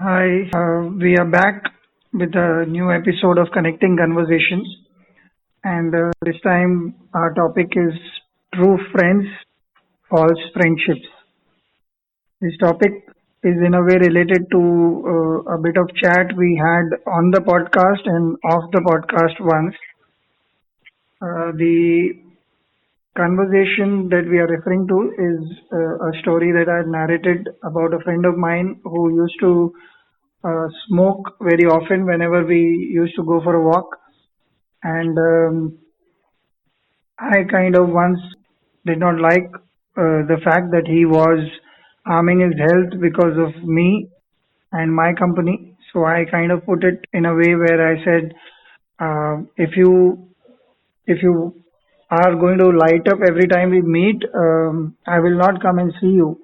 Hi, we are back with a new episode of Connecting Conversations, and this time our topic is true friends, false friendships. This topic is in a way related to a bit of chat we had on the podcast and off the podcast once. The conversation that we are referring to is a story that I had narrated about a friend of mine who used to smoke very often whenever we used to go for a walk. And I kind of once did not like the fact that he was harming his health because of me and my company. So I kind of put it in a way where I said, if you are going to light up every time we meet, I will not come and see you.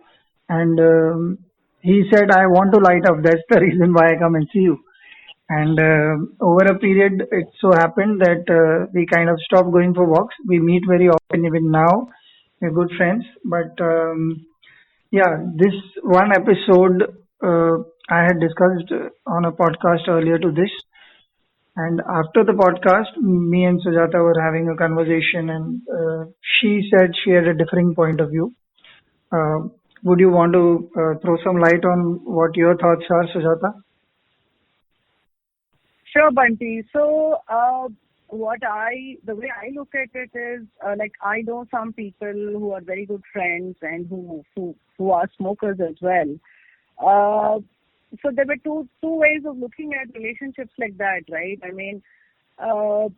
And he said, I want to light up. That's the reason why I come and see you. And over a period, it so happened that we kind of stopped going for walks. We meet very often, even now. We're good friends. But yeah, this one episode I had discussed on a podcast earlier to this. And after the podcast, me and Sujata were having a conversation, and she said she had a differing point of view. Uh, would you want to throw some light on what your thoughts are, Sujata? Sure, Bunty. The way I look at it is, like I know some people who are very good friends and who are smokers as well. Uh, so there were two ways of looking at relationships like that, right? I mean, uh,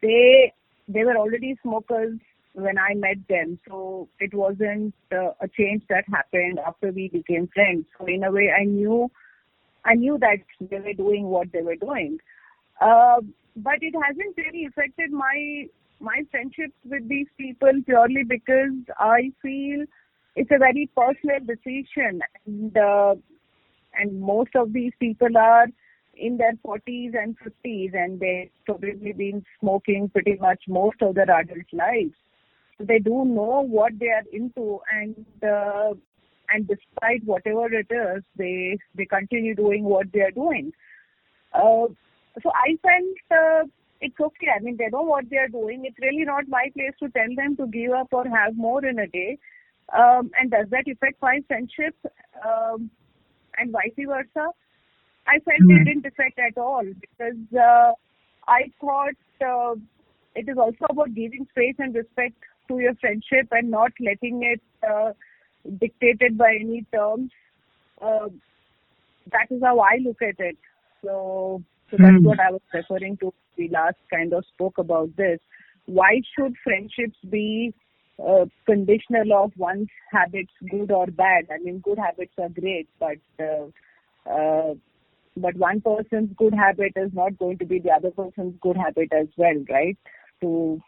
they were already smokers when I met them, so it wasn't a change that happened after we became friends. So in a way, I knew that they were doing what they were doing. Uh, but it hasn't really affected my friendships with these people purely because I feel it's a very personal decision, and most of these people are in their 40s and 50s, and they've probably been smoking pretty much most of their adult lives. So they do know what they are into, and despite whatever it is, they continue doing what they are doing. Uh, so I felt it's okay. I mean, they know what they are doing. It's really not my place to tell them to give up or have more in a day. And does that affect my friendship? And vice versa? I felt it Hmm. didn't affect at all because I thought it is also about giving space and respect to your friendship and not letting it dictated by any terms. Uh, that is how I look at it. So that's Hmm. what I was referring to. We last kind of spoke about this. Why should friendships be conditional of one's habits, good or bad? I mean, good habits are great, uh, but one person's good habit is not going to be the other person's good habit as well, right? To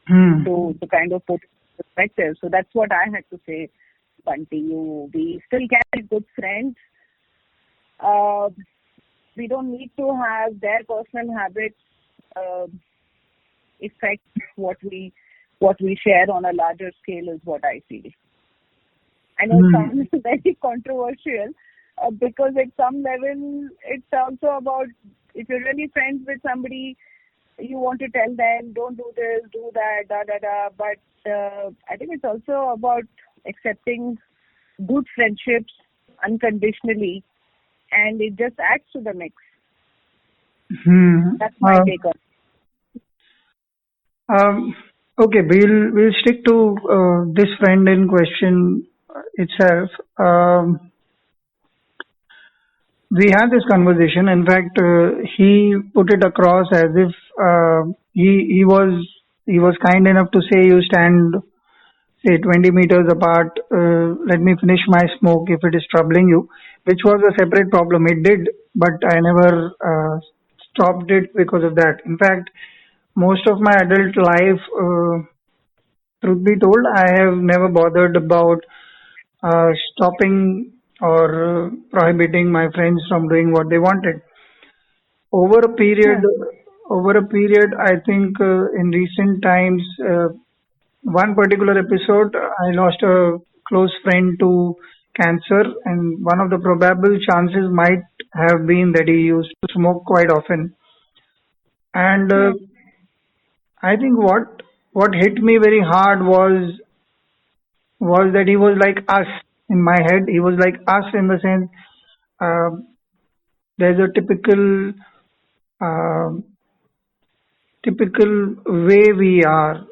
Hmm. to kind of put it in perspective. So that's what I had to say, Bunty. We still can be good friends. Uh, we don't need to have their personal habits uh, affect what we share on a larger scale is what I feel. I know it Hmm. sounds very controversial because at some level it's also about if you're really friends with somebody, you want to tell them don't do this, do that, da da da. But I think it's also about accepting good friendships unconditionally, and it just adds to the mix. Hmm. That's my Uh, take on. um, okay, we'll stick to this friend in question itself. We had this conversation. In fact, he put it across as if he was kind enough to say you stand say 20 meters apart. Let me finish my smoke if it is troubling you, which was a separate problem. It did, but I never stopped it because of that. In fact, most of my adult life, truth be told, I have never bothered about stopping or prohibiting my friends from doing what they wanted. Over a period, Hmm. I think in recent times, one particular episode, I lost a close friend to cancer, and one of the probable chances might have been that he used to smoke quite often. And Hmm. I think what hit me very hard was that he was like us. In my head, he was like us in the sense, uh, there's a uh, typical way we are,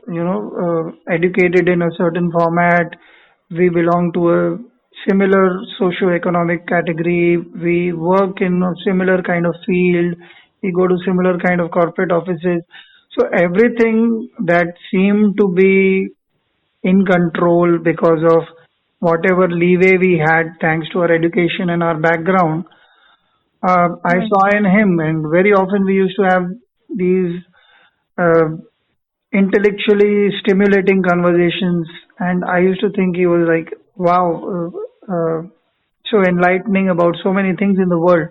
educated in a certain format. We belong to a similar socio-economic category. We work in a similar kind of field. We go to similar kind of corporate offices. So everything that seemed to be in control because of whatever leeway we had thanks to our education and our background, I Hmm. saw in him. And very often we used to have these uh, intellectually stimulating conversations, and I used to think he was like, wow, so enlightening about so many things in the world.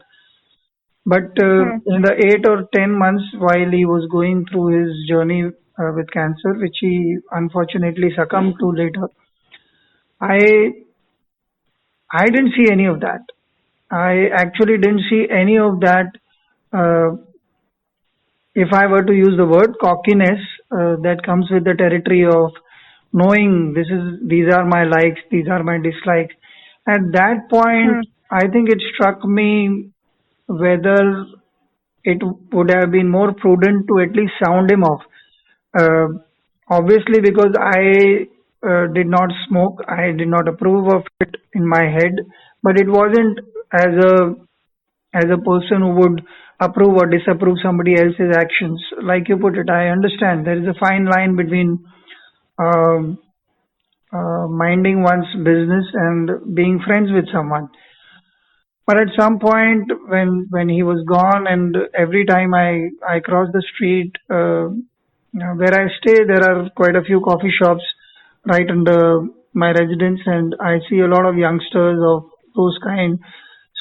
But Hmm. in the 8 or 10 months while he was going through his journey with cancer, which he unfortunately succumbed to later, I I didn't see any of that. I actually didn't see any of that. Uh, if I were to use the word cockiness, that comes with the territory of knowing these are my likes, these are my dislikes. At that point, Hmm. I think it struck me whether it would have been more prudent to at least sound him off. Uh, Obviously, because I did not smoke, I did not approve of it in my head, but it wasn't as a person who would approve or disapprove somebody else's actions. Like you put it, I understand there is a fine line between um, minding one's business and being friends with someone. But at some point, when he was gone, and every time I cross the street where I stay, there are quite a few coffee shops right under my residence, and I see a lot of youngsters of those kind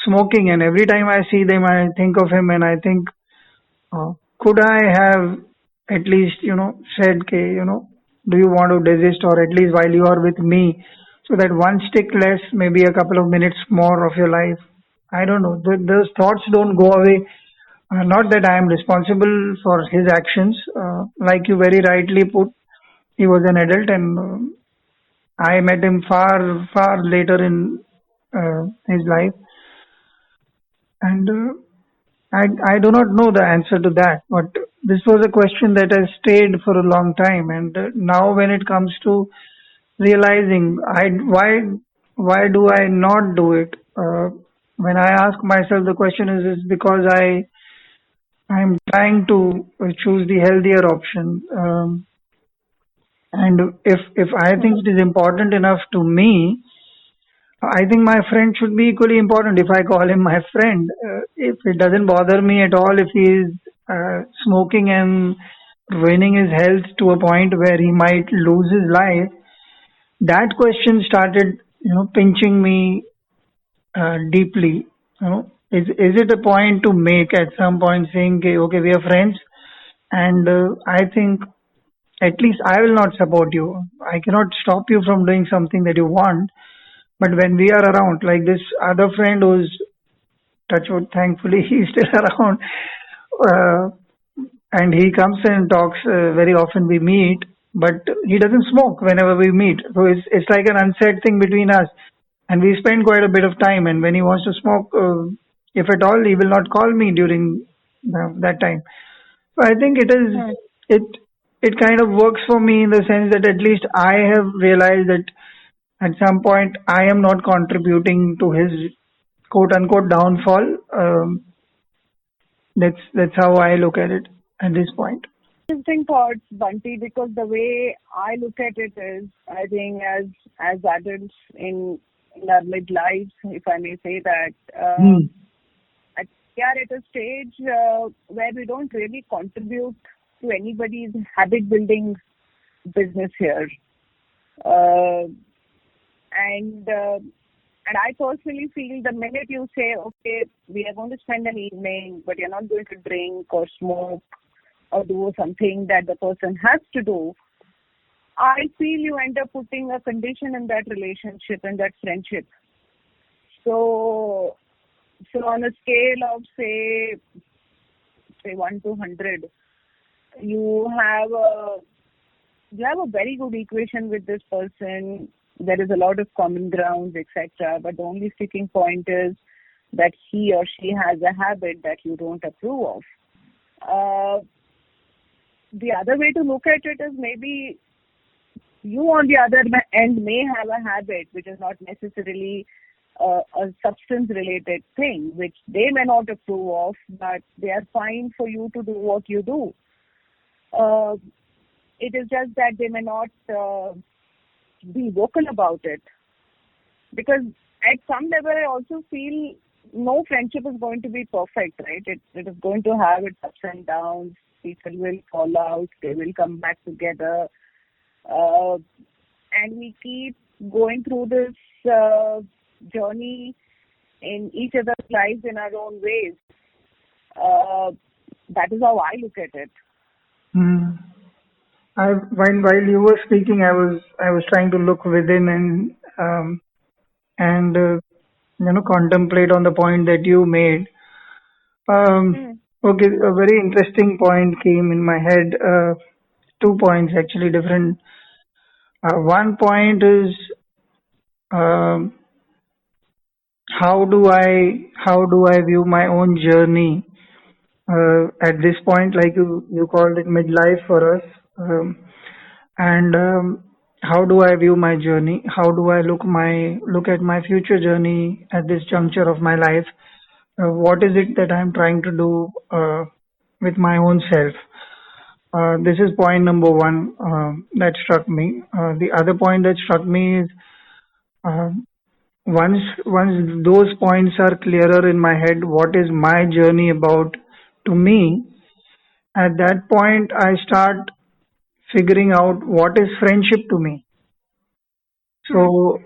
smoking. And every time I see them, I think of him, and I think, could I have at least, said, okay, do you want to desist, or at least while you are with me, so that one stick less, maybe a couple of minutes more of your life. I don't know. Those thoughts don't go away. Not that I am responsible for his actions. Like you very rightly put, he was an adult, and I met him far, far later in his life. And I do not know the answer to that, but this was a question that has stayed for a long time. And now, when it comes to realizing, why do I not do it? When I ask myself the question, is because I'm trying to choose the healthier option. And if I Hmm. think it is important enough to me, I think my friend should be equally important if I call him my friend. If it doesn't bother me at all if he is smoking and ruining his health to a point where he might lose his life, that question started, pinching me deeply. Is it a point to make at some point saying, okay, we are friends, and I think at least I will not support you. I cannot stop you from doing something that you want, but when we are around, like this other friend who's touchwood, thankfully he's still around, uh, and he comes and talks very often. We meet, but he doesn't smoke whenever we meet. So it's like an unsaid thing between us, and we spend quite a bit of time. And when he wants to smoke, if at all, he will not call me during that time. So I think Hmm. it it kind of works for me in the sense that at least I have realized that at some point I am not contributing to his quote unquote downfall. That's how I look at it at this point. Interesting thoughts, Bunty, because the way I look at it is, I think as adults in our midlives, if I may say that, Hmm. we are at a stage where we don't really contribute to anybody's habit building business here. Uh, and I personally feel the minute you say, okay, we are going to spend an evening, but you're not going to drink or smoke or do something that the person has to do, I feel you end up putting a condition in that relationship and that friendship. So So on a scale of say 1 to 100, you have a very good equation with this person. There is a lot of common grounds, etc. But the only sticking point is that he or she has a habit that you don't approve of. The other way to look at it is maybe you on the other end may have a habit which is not necessarily a substance related thing, which they may not approve of, but they are fine for you to do what you do. It is just that they may not be vocal about it. Because at some level I also feel no friendship is going to be perfect, right? It is going to have its ups and downs. People will fall out. They will come back together. And we keep going through this journey in each other's lives in our own ways. That is how I look at it. While you were speaking, I was trying to look within and contemplate on the point that you made. Okay, a very interesting point came in my head. 2 points actually different. One point is how do I view my own journey at this point, like you called it midlife for us, and how do I view my journey? How do I look at my future journey at this juncture of my life? What is it that I'm trying to do with my own self? This is point number one that struck me. The other point that struck me is once those points are clearer in my head, what is my journey about to me? At that point, I start figuring out what is friendship to me. So,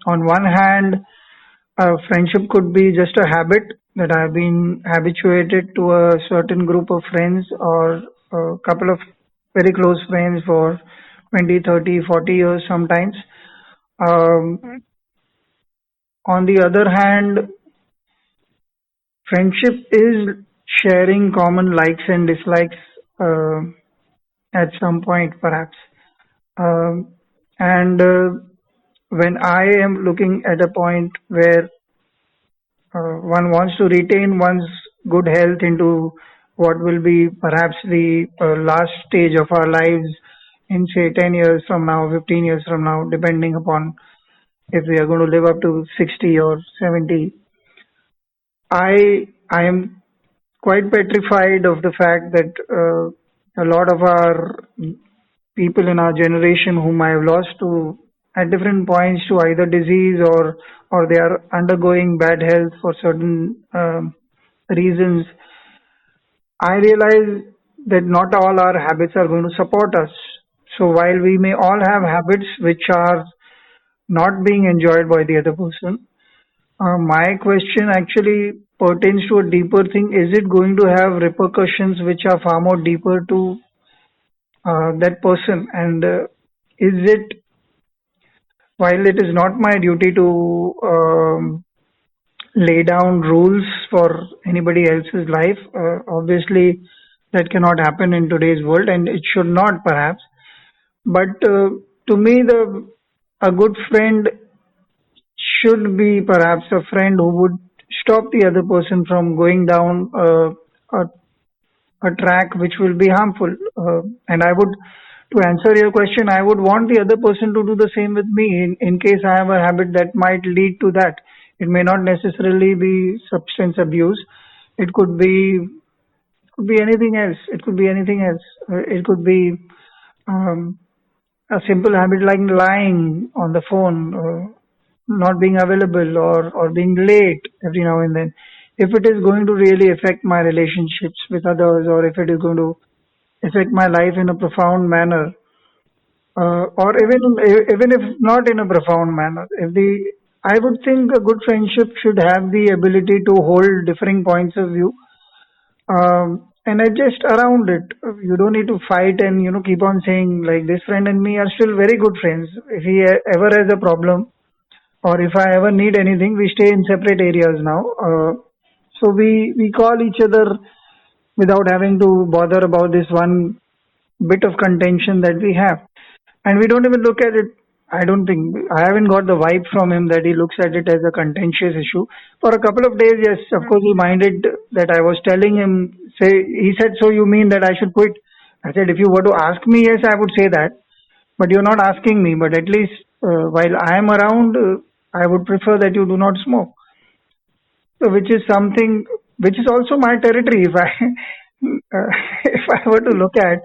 on one hand, friendship could be just a habit that I've been habituated to a certain group of friends or a couple of very close friends for 20, 30, 40 years sometimes. On the other hand, friendship is sharing common likes and dislikes at some point perhaps. And when I am looking at a point where one wants to retain one's good health into what will be perhaps the last stage of our lives in say 10 years from now, 15 years from now, depending upon if we are going to live up to 60 or 70. I am quite petrified of the fact that a lot of our people in our generation whom I have lost to at different points to either disease or they are undergoing bad health for certain reasons, I realize that not all our habits are going to support us. So while we may all have habits which are not being enjoyed by the other person, my question actually pertains to a deeper thing. Is it going to have repercussions which are far more deeper to that person? And is it, while it is not my duty to lay down rules for anybody else's life, obviously that cannot happen in today's world and it should not perhaps. But to me, a good friend should be perhaps a friend who would stop the other person from going down a track which will be harmful. And I would, to answer your question, I would want the other person to do the same with me in case I have a habit that might lead to that. It may not necessarily be substance abuse. It could be anything else. It could be anything else. It could be a simple habit like lying on the phone, not being available or being late every now and then. If it is going to really affect my relationships with others or if it is going to affect my life in a profound manner, or even if not in a profound manner, I would think a good friendship should have the ability to hold differing points of view and adjust around it. You don't need to fight and keep on saying like this friend and me are still very good friends. If he ever has a problem or if I ever need anything, we stay in separate areas now. So we call each other without having to bother about this one bit of contention that we have. And we don't even look at it. I don't think, I haven't got the vibe from him that he looks at it as a contentious issue. For a couple of days, yes, of course, he minded that I was telling him, he said, so you mean that I should quit? I said, if you were to ask me, yes, I would say that. But you're not asking me. But at least while I am around, I would prefer that you do not smoke. So, which is something which is also my territory. If I if I were to look at,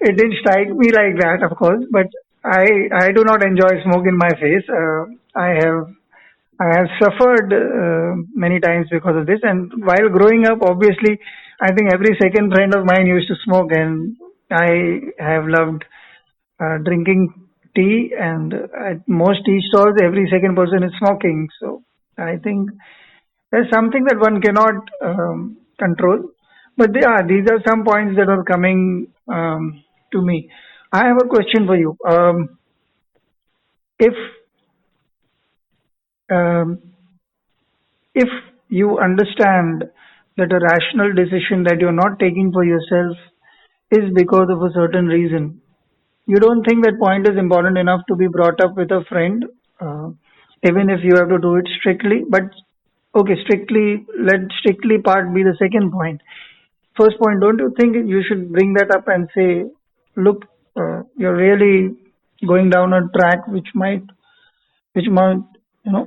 it didn't strike me like that, of course. But I do not enjoy smoke in my face. I have suffered many times because of this. And while growing up, obviously, I think every second friend of mine used to smoke, and I have loved drinking tea. And at most tea stalls, every second person is smoking. So I think there's something that one cannot control. But yeah, these are some points that are coming to me. I have a question for you. If um, if you understand that a rational decision that you're not taking for yourself is because of a certain reason, you don't think that point is important enough to be brought up with a friend, uh, even if you have to do it strictly. But okay, let strictly part be the second point. First point, don't you think you should bring that up and say, look, you're really going down a track which might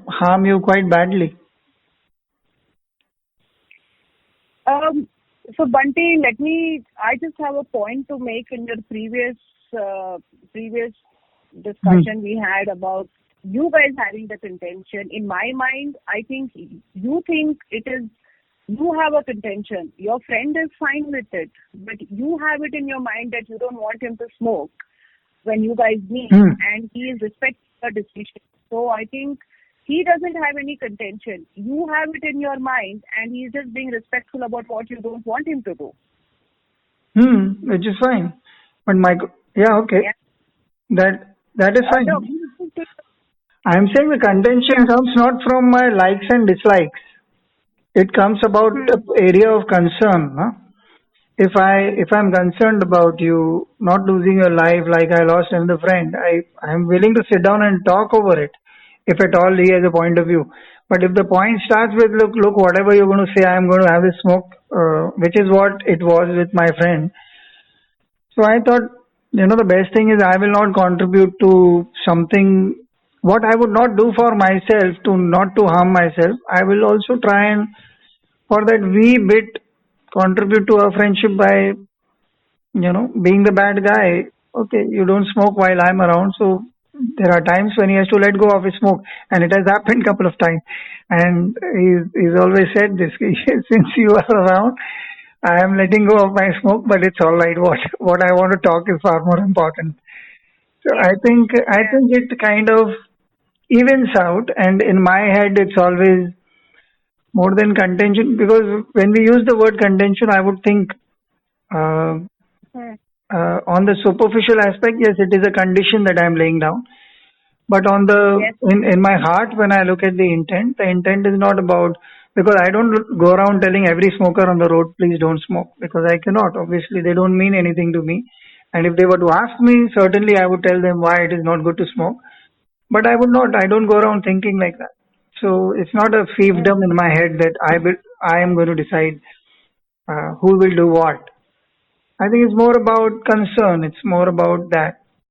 harm you quite badly. Um, so Bunty, I just have a point to make in your previous Hmm. discussion we had about you guys having the contention. In my mind, I think you think you have a contention. Your friend is fine with it, but you have it in your mind that you don't want him to smoke when you guys meet, Hmm. and he is respecting your decision. So I think he doesn't have any contention. You have it in your mind, and he's just being respectful about what you don't want him to do. Which is fine. But yeah, okay, Yeah. that is fine. No. I'm saying the contention comes not from my likes and dislikes. It comes about Hmm. the area of concern. Huh? If I'm concerned about you not losing your life like I lost another friend, I'm willing to sit down and talk over it, if at all he has a point of view. But if the point starts with, look, whatever you're going to say, I'm going to have a smoke, which is what it was with my friend. So I thought, the best thing is I will not contribute to something what I would not do for myself, to not to harm myself. I will also try and for that wee bit contribute to our friendship by being the bad guy. Okay, you don't smoke while I'm around, so there are times when he has to let go of his smoke, and it has happened couple of times. And he's always said this: since you are around, I am letting go of my smoke, but it's all right. What I want to talk is far more important. So Yeah. I Yeah. think it kind of evens out, and in my head, it's always more than contention, because when we use the word contention, I would think. Uh, Hmm. on the superficial aspect, yes, it is a condition that I am laying down. But on the Yes. in my heart, when I look at the intent is not about, because I don't go around telling every smoker on the road, please don't smoke, because I cannot. Obviously, they don't mean anything to me. And if they were to ask me, certainly I would tell them why it is not good to smoke. But I would not. I don't go around thinking like that. So it's not a Hmm. fiefdom in my head that I am going to decide who will do what. I think it's more about concern. It's more about that.